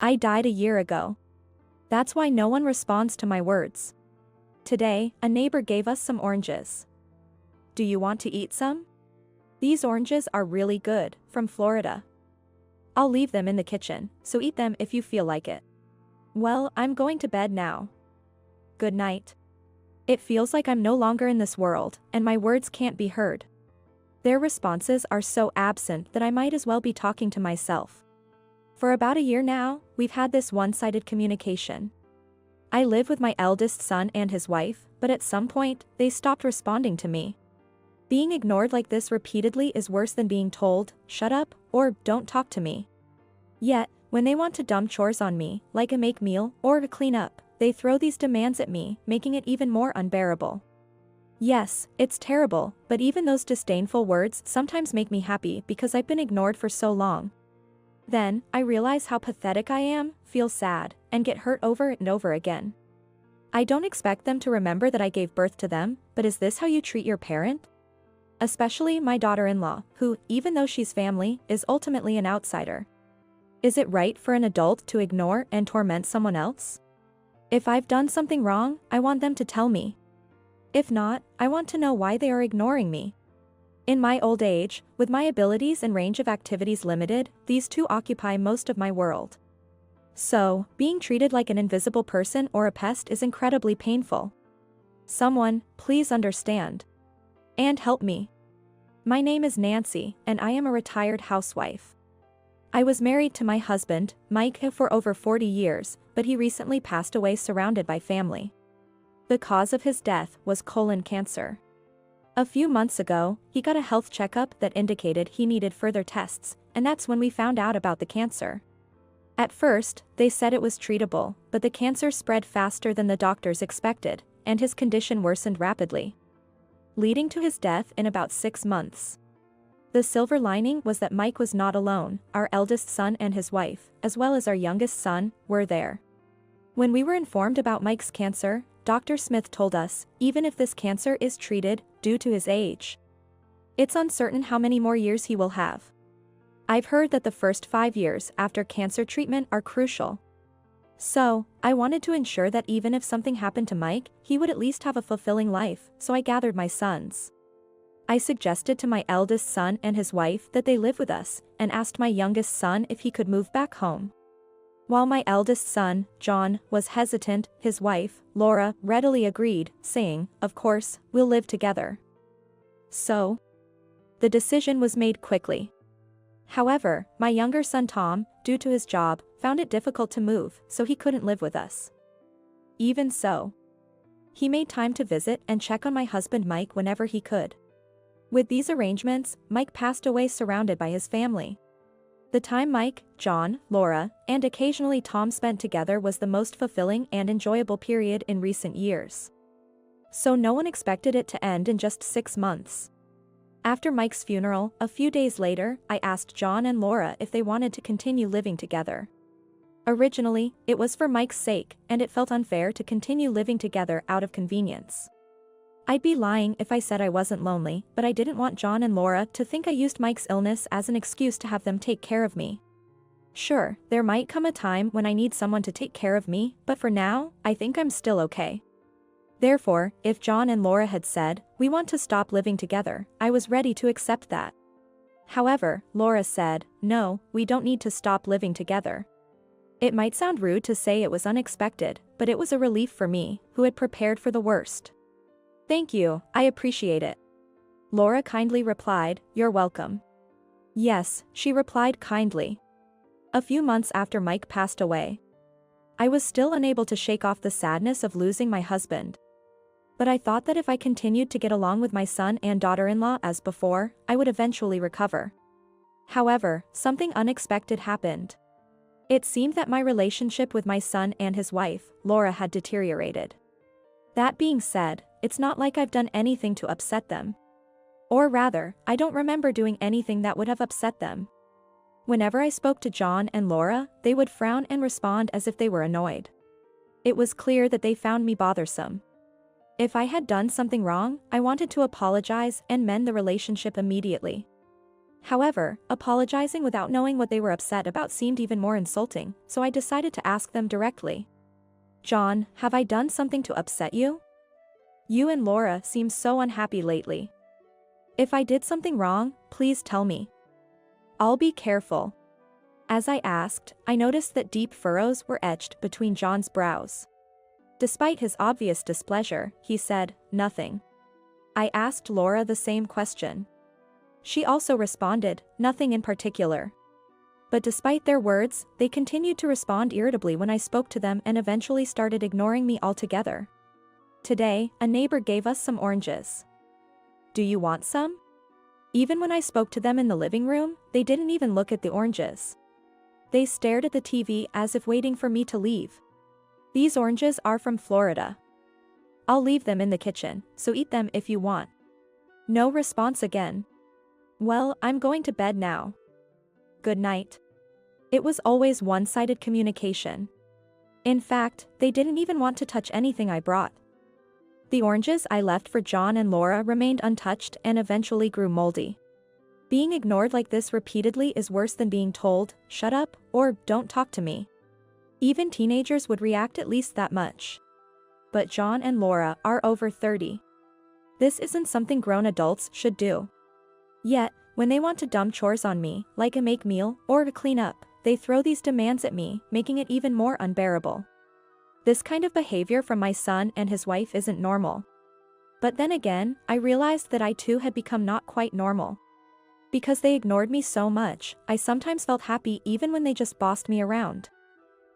I died a year ago. That's why no one responds to my words. Today, a neighbor gave us some oranges. Do you want to eat some? These oranges are really good, from Florida. I'll leave them in the kitchen, so eat them if you feel like it. Well, I'm going to bed now. Good night. It feels like I'm no longer in this world, and my words can't be heard. Their responses are so absent that I might as well be talking to myself. For about a year now, we've had this one-sided communication. I live with my eldest son and his wife, but at some point, they stopped responding to me. Being ignored like this repeatedly is worse than being told, shut up, or don't talk to me. Yet, when they want to dump chores on me, like a make meal or a clean up, they throw these demands at me, making it even more unbearable. Yes, it's terrible, but even those disdainful words sometimes make me happy because I've been ignored for so long. Then, I realize how pathetic I am, feel sad, and get hurt over and over again. I don't expect them to remember that I gave birth to them, but is this how you treat your parent? Especially my daughter-in-law, who, even though she's family, is ultimately an outsider. Is it right for an adult to ignore and torment someone else? If I've done something wrong, I want them to tell me. If not, I want to know why they are ignoring me. In my old age, with my abilities and range of activities limited, these two occupy most of my world. So, being treated like an invisible person or a pest is incredibly painful. Someone, please understand. And help me. My name is Nancy, and I am a retired housewife. I was married to my husband, Mike, for over 40 years, but he recently passed away surrounded by family. The cause of his death was colon cancer. A few months ago, he got a health checkup that indicated he needed further tests, and that's when we found out about the cancer. At first, they said it was treatable, but the cancer spread faster than the doctors expected, and his condition worsened rapidly, leading to his death in about 6 months. The silver lining was that Mike was not alone. Our eldest son and his wife, as well as our youngest son, were there. When we were informed about Mike's cancer, Dr. Smith told us, even if this cancer is treated, due to his age, it's uncertain how many more years he will have. I've heard that the first 5 years after cancer treatment are crucial. So, I wanted to ensure that even if something happened to Mike, he would at least have a fulfilling life, so I gathered my sons. I suggested to my eldest son and his wife that they live with us, and asked my youngest son if he could move back home. While my eldest son, John, was hesitant, his wife, Laura, readily agreed, saying, "Of course, we'll live together." So, the decision was made quickly. However, my younger son Tom, due to his job, found it difficult to move, so he couldn't live with us. Even so, he made time to visit and check on my husband Mike whenever he could. With these arrangements, Mike passed away surrounded by his family. The time Mike, John, Laura, and occasionally Tom spent together was the most fulfilling and enjoyable period in recent years. So no one expected it to end in just 6 months. After Mike's funeral, a few days later, I asked John and Laura if they wanted to continue living together. Originally, it was for Mike's sake, and it felt unfair to continue living together out of convenience. I'd be lying if I said I wasn't lonely, but I didn't want John and Laura to think I used Mike's illness as an excuse to have them take care of me. Sure, there might come a time when I need someone to take care of me, but for now, I think I'm still okay. Therefore, if John and Laura had said, "We want to stop living together," I was ready to accept that. However, Laura said, "No, we don't need to stop living together." It might sound rude to say it was unexpected, but it was a relief for me, who had prepared for the worst. "Thank you, I appreciate it." Laura kindly replied, "You're welcome." Yes, she replied kindly. A few months after Mike passed away, I was still unable to shake off the sadness of losing my husband. But I thought that if I continued to get along with my son and daughter-in-law as before, I would eventually recover. However, something unexpected happened. It seemed that my relationship with my son and his wife, Laura, had deteriorated. That being said, it's not like I've done anything to upset them. Or rather, I don't remember doing anything that would have upset them. Whenever I spoke to John and Laura, they would frown and respond as if they were annoyed. It was clear that they found me bothersome. If I had done something wrong, I wanted to apologize and mend the relationship immediately. However, apologizing without knowing what they were upset about seemed even more insulting, so I decided to ask them directly. John, have I done something to upset you? You and Laura seem so unhappy lately. If I did something wrong, please tell me. I'll be careful. As I asked, I noticed that deep furrows were etched between John's brows. Despite his obvious displeasure, he said, nothing. I asked Laura the same question. She also responded, nothing in particular. But despite their words, they continued to respond irritably when I spoke to them and eventually started ignoring me altogether. Today, a neighbor gave us some oranges. Do you want some? Even when I spoke to them in the living room, they didn't even look at the oranges. They stared at the TV as if waiting for me to leave. These oranges are from Florida. I'll leave them in the kitchen, so eat them if you want. No response again. Well, I'm going to bed now. Good night. It was always one-sided communication. In fact, they didn't even want to touch anything I brought. The oranges I left for John and Laura remained untouched and eventually grew moldy. Being ignored like this repeatedly is worse than being told, shut up, or don't talk to me. Even teenagers would react at least that much. But John and Laura are over 30. This isn't something grown adults should do. Yet, when they want to dump chores on me, like a make meal or to clean up, they throw these demands at me, making it even more unbearable. This kind of behavior from my son and his wife isn't normal. But then again, I realized that I too had become not quite normal. Because they ignored me so much, I sometimes felt happy even when they just bossed me around.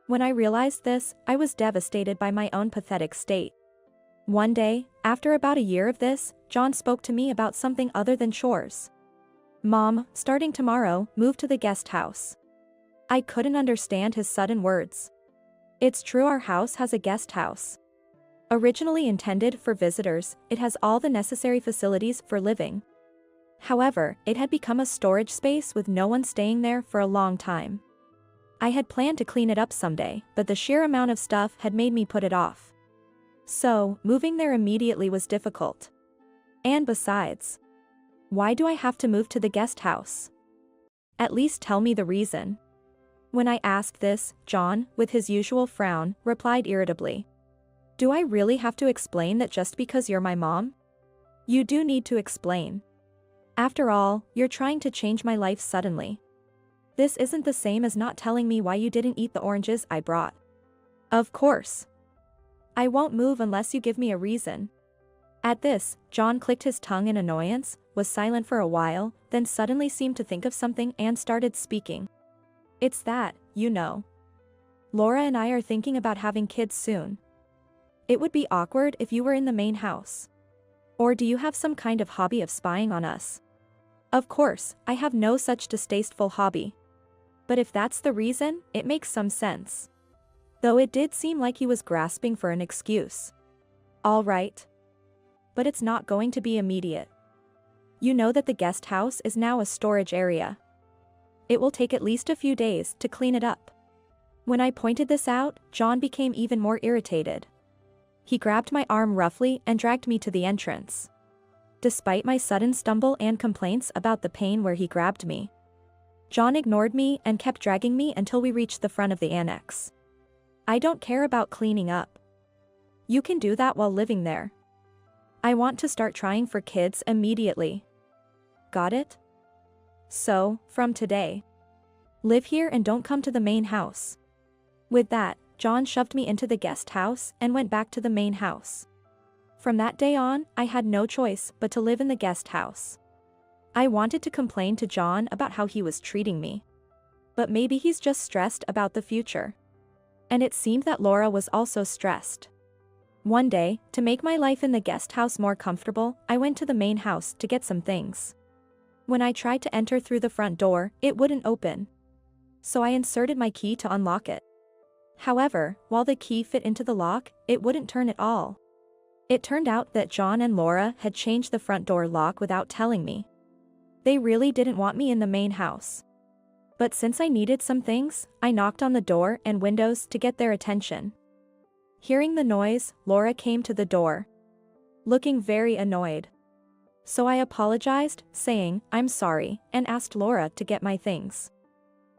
When I realized this, I was devastated by my own pathetic state. One day, after about a year of this, John spoke to me about something other than chores. Mom, starting tomorrow, move to the guest house. I couldn't understand his sudden words. It's true, our house has a guest house. Originally intended for visitors, it has all the necessary facilities for living. However, it had become a storage space with no one staying there for a long time. I had planned to clean it up someday, but the sheer amount of stuff had made me put it off. So, moving there immediately was difficult. And besides, why do I have to move to the guest house? At least tell me the reason. When I asked this, John, with his usual frown, replied irritably. Do I really have to explain that just because you're my mom? You do need to explain. After all, you're trying to change my life suddenly. This isn't the same as not telling me why you didn't eat the oranges I brought. Of course. I won't move unless you give me a reason. At this, John clicked his tongue in annoyance, was silent for a while, then suddenly seemed to think of something and started speaking. It's that, you know. Laura and I are thinking about having kids soon. It would be awkward if you were in the main house. Or do you have some kind of hobby of spying on us? Of course, I have no such distasteful hobby. But if that's the reason, it makes some sense. Though it did seem like he was grasping for an excuse. All right. But it's not going to be immediate. You know that the guest house is now a storage area. It will take at least a few days to clean it up. When I pointed this out, John became even more irritated. He grabbed my arm roughly and dragged me to the entrance. Despite my sudden stumble and complaints about the pain where he grabbed me, John ignored me and kept dragging me until we reached the front of the annex. I don't care about cleaning up. You can do that while living there. I want to start trying for kids immediately. Got it? So, from today, live here and don't come to the main house. With that, John shoved me into the guest house and went back to the main house. From that day on, I had no choice but to live in the guest house. I wanted to complain to John about how he was treating me. But maybe he's just stressed about the future. And it seemed that Laura was also stressed. One day, to make my life in the guest house more comfortable, I went to the main house to get some things. When I tried to enter through the front door, it wouldn't open. So I inserted my key to unlock it. However, while the key fit into the lock, it wouldn't turn at all. It turned out that John and Laura had changed the front door lock without telling me. They really didn't want me in the main house. But since I needed some things, I knocked on the door and windows to get their attention. Hearing the noise, Laura came to the door, looking very annoyed. So I apologized, saying, "I'm sorry," and asked Laura to get my things.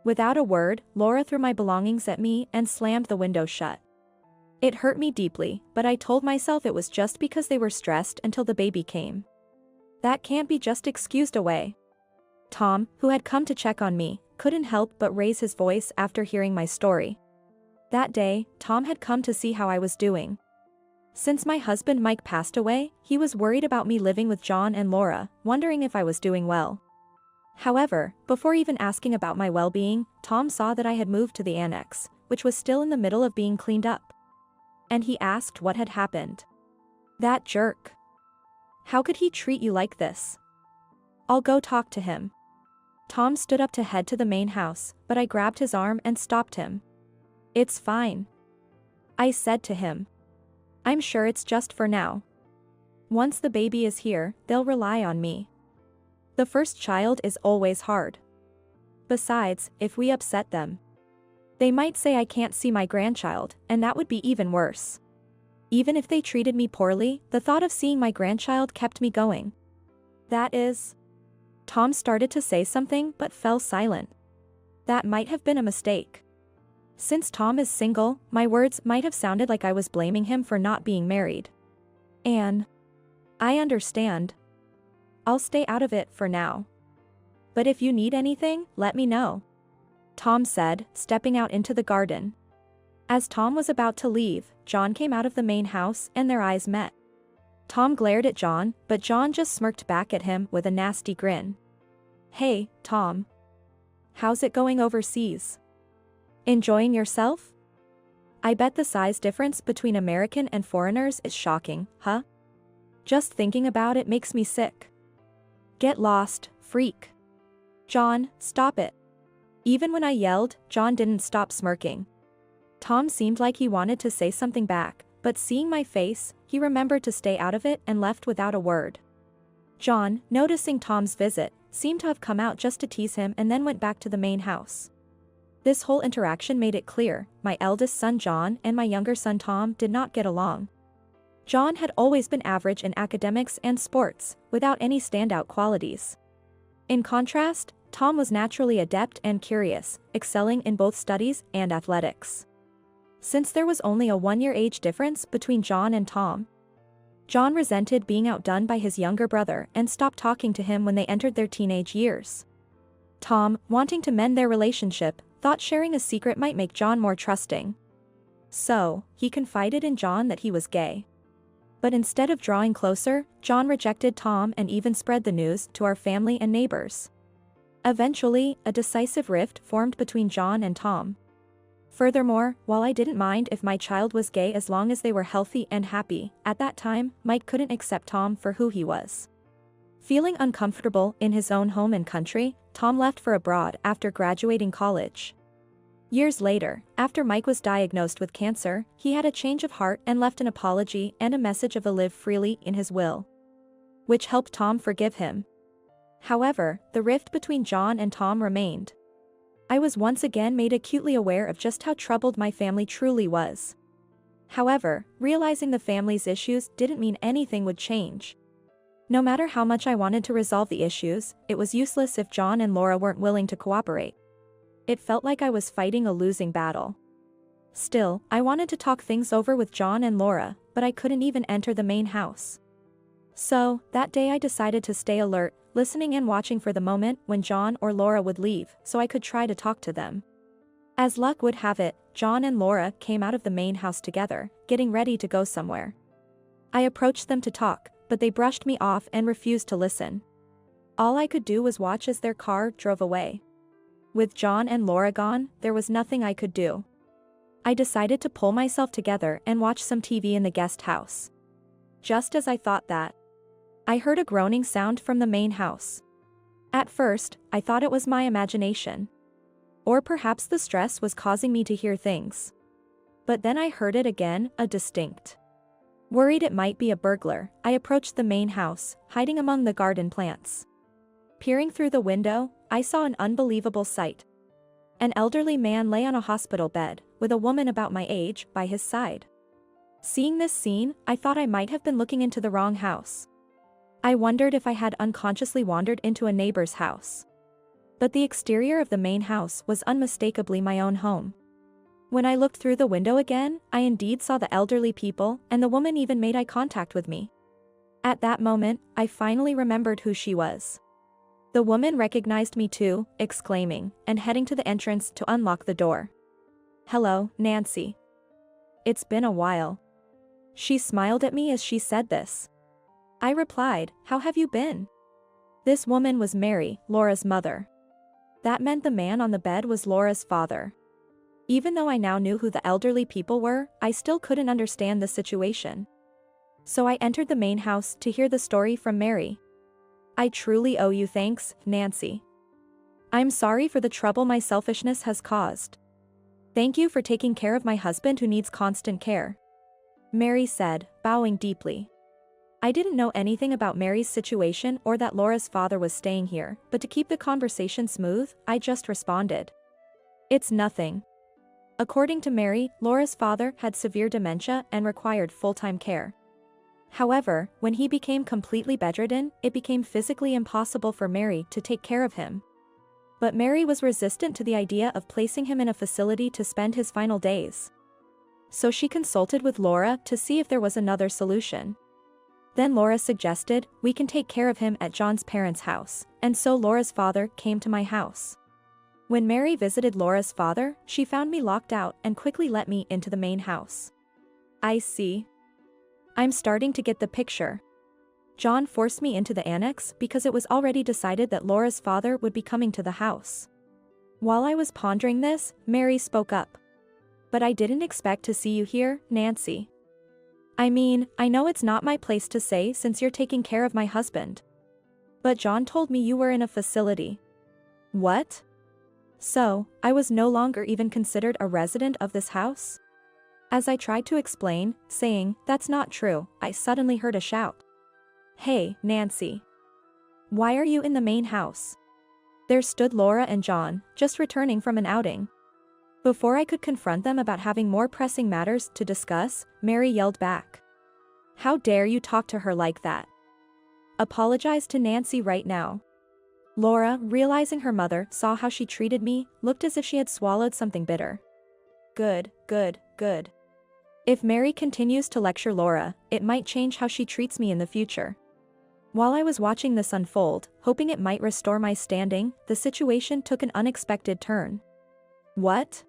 Without a word, Laura threw my belongings at me and slammed the window shut. It hurt me deeply, but I told myself it was just because they were stressed until the baby came. That can't be just excused away. Tom, who had come to check on me, couldn't help but raise his voice after hearing my story. That day, Tom had come to see how I was doing. Since my husband Mike passed away, he was worried about me living with John and Laura, wondering if I was doing well. However, before even asking about my well-being, Tom saw that I had moved to the annex, which was still in the middle of being cleaned up. And he asked what had happened. That jerk. How could he treat you like this? I'll go talk to him. Tom stood up to head to the main house, but I grabbed his arm and stopped him. It's fine, I said to him. I'm sure it's just for now. Once the baby is here, they'll rely on me. The first child is always hard. Besides, if we upset them, they might say I can't see my grandchild, and that would be even worse. Even if they treated me poorly, the thought of seeing my grandchild kept me going. That is... Tom started to say something but fell silent. That might have been a mistake. Since Tom is single, my words might have sounded like I was blaming him for not being married. Anne. I understand. I'll stay out of it for now. But if you need anything, let me know, Tom said, stepping out into the garden. As Tom was about to leave, John came out of the main house and their eyes met. Tom glared at John, but John just smirked back at him with a nasty grin. Hey, Tom. How's it going overseas? Enjoying yourself? I bet the size difference between American and foreigners is shocking, huh? Just thinking about it makes me sick. Get lost, freak. John, stop it. Even when I yelled, John didn't stop smirking. Tom seemed like he wanted to say something back, but seeing my face, he remembered to stay out of it and left without a word. John, noticing Tom's visit, seemed to have come out just to tease him and then went back to the main house. This whole interaction made it clear, my eldest son John and my younger son Tom did not get along. John had always been average in academics and sports, without any standout qualities. In contrast, Tom was naturally adept and curious, excelling in both studies and athletics. Since there was only a 1-year age difference between John and Tom, John resented being outdone by his younger brother and stopped talking to him when they entered their teenage years. Tom, wanting to mend their relationship, thought sharing a secret might make John more trusting. So, he confided in John that he was gay. But instead of drawing closer, John rejected Tom and even spread the news to our family and neighbors. Eventually, a decisive rift formed between John and Tom. Furthermore, while I didn't mind if my child was gay as long as they were healthy and happy, at that time, Mike couldn't accept Tom for who he was. Feeling uncomfortable in his own home and country, Tom left for abroad after graduating college. Years later, after Mike was diagnosed with cancer, he had a change of heart and left an apology and a message of a live freely in his will, which helped Tom forgive him. However, the rift between John and Tom remained. I was once again made acutely aware of just how troubled my family truly was. However, realizing the family's issues didn't mean anything would change. No matter how much I wanted to resolve the issues, it was useless if John and Laura weren't willing to cooperate. It felt like I was fighting a losing battle. Still, I wanted to talk things over with John and Laura, but I couldn't even enter the main house. So, that day I decided to stay alert, listening and watching for the moment when John or Laura would leave, so I could try to talk to them. As luck would have it, John and Laura came out of the main house together, getting ready to go somewhere. I approached them to talk, but they brushed me off and refused to listen. All I could do was watch as their car drove away. With John and Laura gone, there was nothing I could do. I decided to pull myself together and watch some TV in the guest house. Just as I thought that, I heard a groaning sound from the main house. At first, I thought it was my imagination. Or perhaps the stress was causing me to hear things. But then I heard it again, a distinct. Worried it might be a burglar, I approached the main house, hiding among the garden plants. Peering through the window, I saw an unbelievable sight. An elderly man lay on a hospital bed, with a woman about my age by his side. Seeing this scene, I thought I might have been looking into the wrong house. I wondered if I had unconsciously wandered into a neighbor's house. But the exterior of the main house was unmistakably my own home. When I looked through the window again, I indeed saw the elderly people, and the woman even made eye contact with me. At that moment, I finally remembered who she was. The woman recognized me too, exclaiming, and heading to the entrance to unlock the door. "Hello, Nancy. It's been a while." She smiled at me as she said this. I replied, "How have you been?" This woman was Mary, Laura's mother. That meant the man on the bed was Laura's father. Even though I now knew who the elderly people were, I still couldn't understand the situation. So I entered the main house to hear the story from Mary. "I truly owe you thanks, Nancy. I'm sorry for the trouble my selfishness has caused. Thank you for taking care of my husband who needs constant care," Mary said, bowing deeply. I didn't know anything about Mary's situation or that Laura's father was staying here, but to keep the conversation smooth, I just responded, "It's nothing." According to Mary, Laura's father had severe dementia and required full-time care. However, when he became completely bedridden, it became physically impossible for Mary to take care of him. But Mary was resistant to the idea of placing him in a facility to spend his final days. So she consulted with Laura to see if there was another solution. Then Laura suggested, "We can take care of him at John's parents' house," and so Laura's father came to my house. When Mary visited Laura's father, she found me locked out and quickly let me into the main house. I see. I'm starting to get the picture. John forced me into the annex because it was already decided that Laura's father would be coming to the house. While I was pondering this, Mary spoke up. "But I didn't expect to see you here, Nancy. I mean, I know it's not my place to say since you're taking care of my husband. But John told me you were in a facility." "What?" So, I was no longer even considered a resident of this house? As I tried to explain, saying, "That's not true," I suddenly heard a shout. "Hey, Nancy. Why are you in the main house?" There stood Laura and John, just returning from an outing. Before I could confront them about having more pressing matters to discuss, Mary yelled back, "How dare you talk to her like that? Apologize to Nancy right now." Laura, realizing her mother saw how she treated me, looked as if she had swallowed something bitter. Good, good, good. If Mary continues to lecture Laura, it might change how she treats me in the future. While I was watching this unfold, hoping it might restore my standing, the situation took an unexpected turn. "What?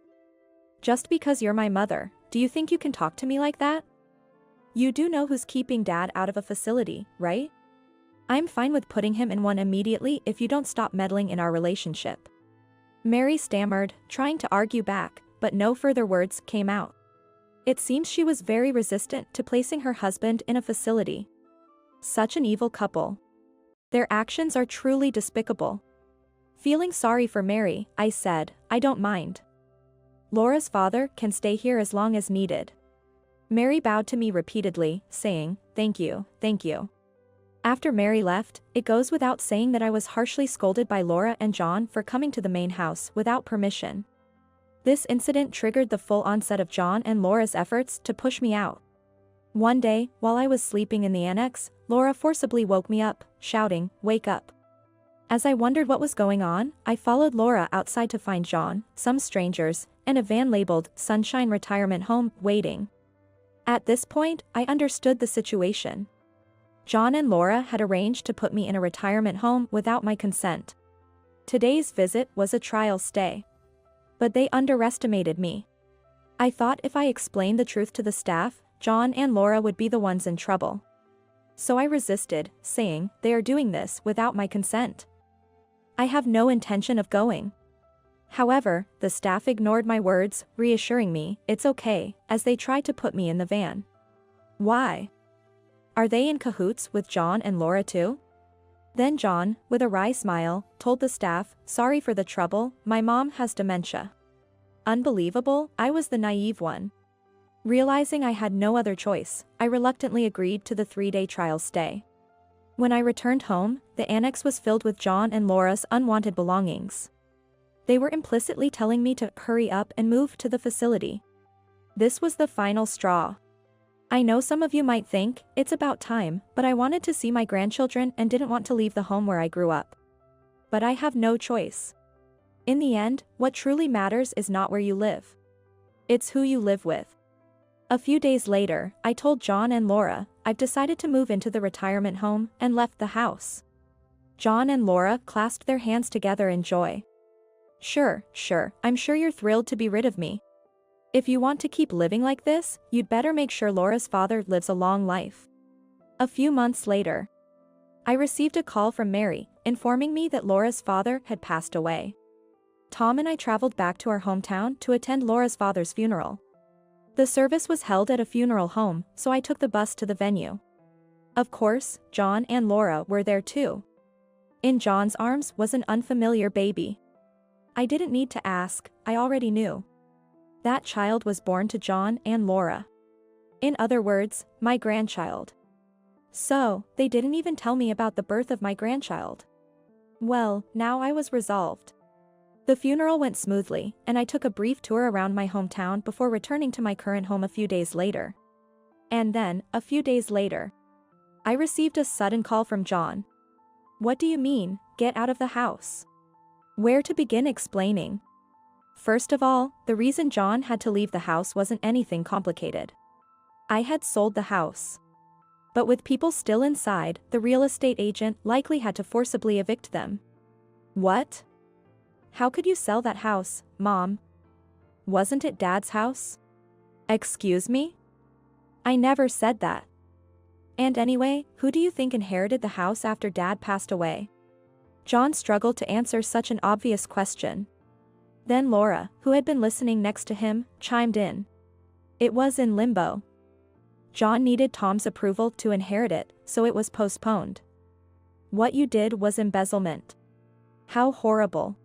Just because you're my mother, do you think you can talk to me like that? You do know who's keeping Dad out of a facility, right? I'm fine with putting him in one immediately if you don't stop meddling in our relationship." Mary stammered, trying to argue back, but no further words came out. It seems she was very resistant to placing her husband in a facility. Such an evil couple. Their actions are truly despicable. Feeling sorry for Mary, I said, "I don't mind. Laura's father can stay here as long as needed." Mary bowed to me repeatedly, saying, "Thank you, thank you." After Mary left, it goes without saying that I was harshly scolded by Laura and John for coming to the main house without permission. This incident triggered the full onset of John and Laura's efforts to push me out. One day, while I was sleeping in the annex, Laura forcibly woke me up, shouting, "Wake up." As I wondered what was going on, I followed Laura outside to find John, some strangers, and a van labeled Sunshine Retirement Home waiting. At this point, I understood the situation. John and Laura had arranged to put me in a retirement home without my consent. Today's visit was a trial stay. But they underestimated me. I thought if I explained the truth to the staff, John and Laura would be the ones in trouble. So I resisted, saying, "They are doing this without my consent. I have no intention of going." However, the staff ignored my words, reassuring me, "It's okay," as they tried to put me in the van. Why? Are they in cahoots with John and Laura too? Then John, with a wry smile, told the staff, "Sorry for the trouble, my mom has dementia." Unbelievable, I was the naive one. Realizing I had no other choice, I reluctantly agreed to the 3-day trial stay. When I returned home, the annex was filled with John and Laura's unwanted belongings. They were implicitly telling me to hurry up and move to the facility. This was the final straw. I know some of you might think, it's about time, but I wanted to see my grandchildren and didn't want to leave the home where I grew up. But I have no choice. In the end, what truly matters is not where you live. It's who you live with. A few days later, I told John and Laura, I've decided to move into the retirement home, and left the house. John and Laura clasped their hands together in joy. Sure, I'm sure you're thrilled to be rid of me. If you want to keep living like this, you'd better make sure Laura's father lives a long life. A few months later, I received a call from Mary, informing me that Laura's father had passed away. Tom and I traveled back to our hometown to attend Laura's father's funeral. The service was held at a funeral home, so I took the bus to the venue. Of course, John and Laura were there too. In John's arms was an unfamiliar baby. I didn't need to ask, I already knew. That child was born to John and Laura. In other words, my grandchild. So, they didn't even tell me about the birth of my grandchild. Well, now I was resolved. The funeral went smoothly, and I took a brief tour around my hometown before returning to my current home a few days later. And then, a few days later, I received a sudden call from John. What do you mean, get out of the house? Where to begin explaining? First of all, the reason John had to leave the house wasn't anything complicated. I had sold the house. But with people still inside, the real estate agent likely had to forcibly evict them. What? How could you sell that house, Mom? Wasn't it Dad's house? Excuse me? I never said that. And anyway, who do you think inherited the house after Dad passed away? John struggled to answer such an obvious question. Then Laura, who had been listening next to him, chimed in. It was in limbo. John needed Tom's approval to inherit it, so it was postponed. What you did was embezzlement. How horrible.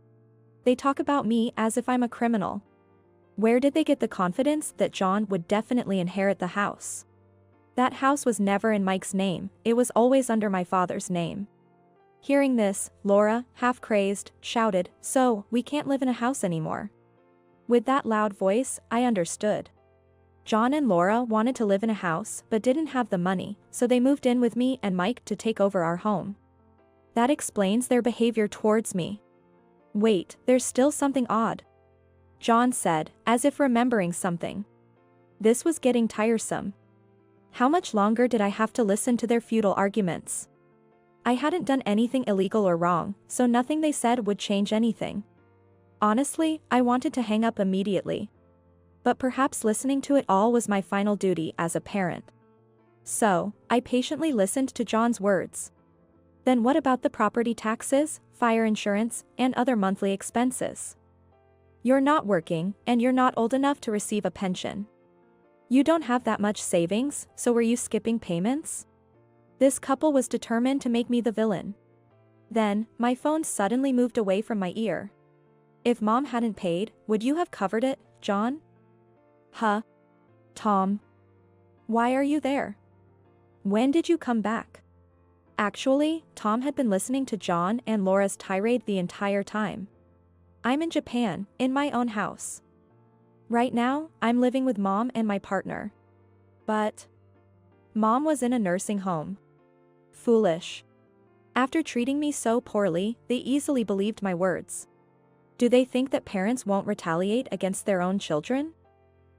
They talk about me as if I'm a criminal. Where did they get the confidence that John would definitely inherit the house? That house was never in Mike's name, it was always under my father's name. Hearing this, Laura, half crazed, shouted, So, we can't live in a house anymore. With that loud voice, I understood. John and Laura wanted to live in a house but didn't have the money, so they moved in with me and Mike to take over our home. That explains their behavior towards me. Wait, there's still something odd. John said, as if remembering something. This was getting tiresome. How much longer did I have to listen to their futile arguments? I hadn't done anything illegal or wrong, so nothing they said would change anything. Honestly, I wanted to hang up immediately. But perhaps listening to it all was my final duty as a parent. So, I patiently listened to John's words. Then what about the property taxes, fire insurance, and other monthly expenses? You're not working, and you're not old enough to receive a pension. You don't have that much savings, so were you skipping payments? This couple was determined to make me the villain. Then, my phone suddenly moved away from my ear. If Mom hadn't paid, would you have covered it, John? Huh? Tom? Why are you there? When did you come back? Actually, Tom had been listening to John and Laura's tirade the entire time. I'm in Japan, in my own house. Right now, I'm living with Mom and my partner. But Mom was in a nursing home. Foolish. After treating me so poorly, they easily believed my words. Do they think that parents won't retaliate against their own children?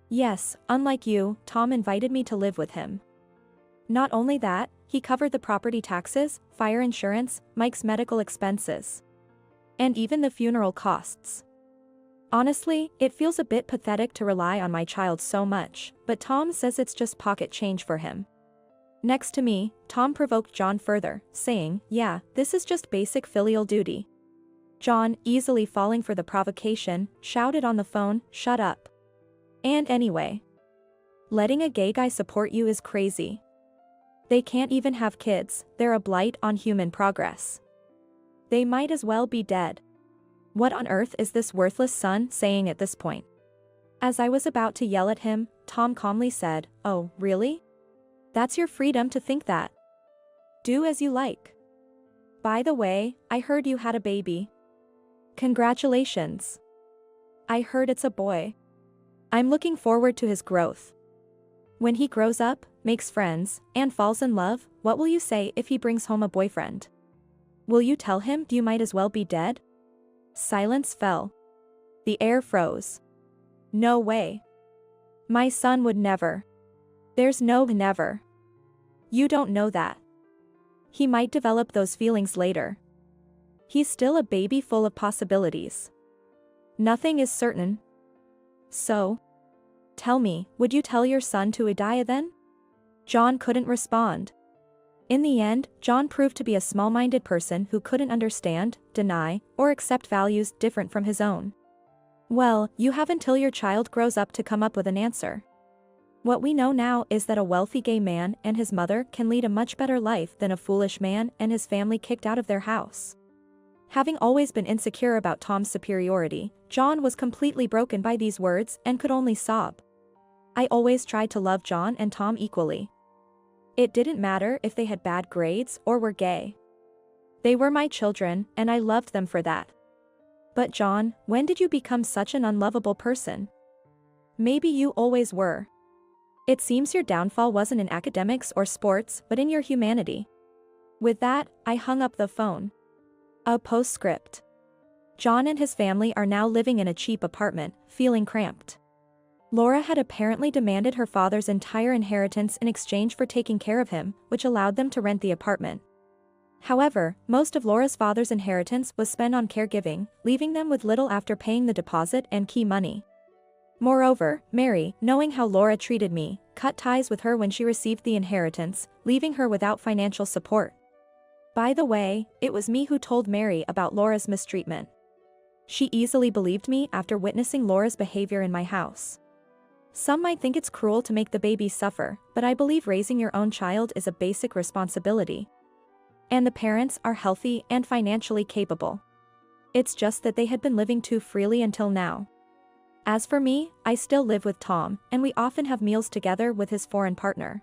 Yes, unlike you, Tom invited me to live with him. Not only that, he covered the property taxes, fire insurance, Mike's medical expenses, and even the funeral costs. Honestly, it feels a bit pathetic to rely on my child so much, but Tom says it's just pocket change for him. Next to me, Tom provoked John further, saying, Yeah, this is just basic filial duty. John, easily falling for the provocation, shouted on the phone, Shut up. And anyway, letting a gay guy support you is crazy. They can't even have kids, they're a blight on human progress. They might as well be dead. What on earth is this worthless son saying at this point? As I was about to yell at him, Tom calmly said, Oh, really? That's your freedom to think that. Do as you like. By the way, I heard you had a baby. Congratulations. I heard it's a boy. I'm looking forward to his growth. When he grows up, makes friends, and falls in love, what will you say if he brings home a boyfriend? Will you tell him you might as well be dead? Silence fell. The air froze. No way. My son would never. There's no never. You don't know that. He might develop those feelings later. He's still a baby full of possibilities. Nothing is certain. So, tell me, would you tell your son to Aita then? John couldn't respond. In the end, John proved to be a small-minded person who couldn't understand, deny, or accept values different from his own. Well, you have until your child grows up to come up with an answer. What we know now is that a wealthy gay man and his mother can lead a much better life than a foolish man and his family kicked out of their house. Having always been insecure about Tom's superiority, John was completely broken by these words and could only sob. I always tried to love John and Tom equally. It didn't matter if they had bad grades or were gay. They were my children, and I loved them for that. But John, when did you become such an unlovable person? Maybe you always were. It seems your downfall wasn't in academics or sports, but in your humanity. With that, I hung up the phone. A postscript. John and his family are now living in a cheap apartment, feeling cramped. Laura had apparently demanded her father's entire inheritance in exchange for taking care of him, which allowed them to rent the apartment. However, most of Laura's father's inheritance was spent on caregiving, leaving them with little after paying the deposit and key money. Moreover, Mary, knowing how Laura treated me, cut ties with her when she received the inheritance, leaving her without financial support. By the way, it was me who told Mary about Laura's mistreatment. She easily believed me after witnessing Laura's behavior in my house. Some might think it's cruel to make the baby suffer, but I believe raising your own child is a basic responsibility. And the parents are healthy and financially capable. It's just that they had been living too freely until now. As for me, I still live with Tom, and we often have meals together with his foreign partner.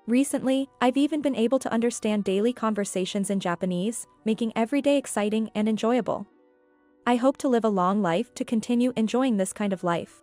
Recently, I've even been able to understand daily conversations in Japanese, making every day exciting and enjoyable. I hope to live a long life to continue enjoying this kind of life.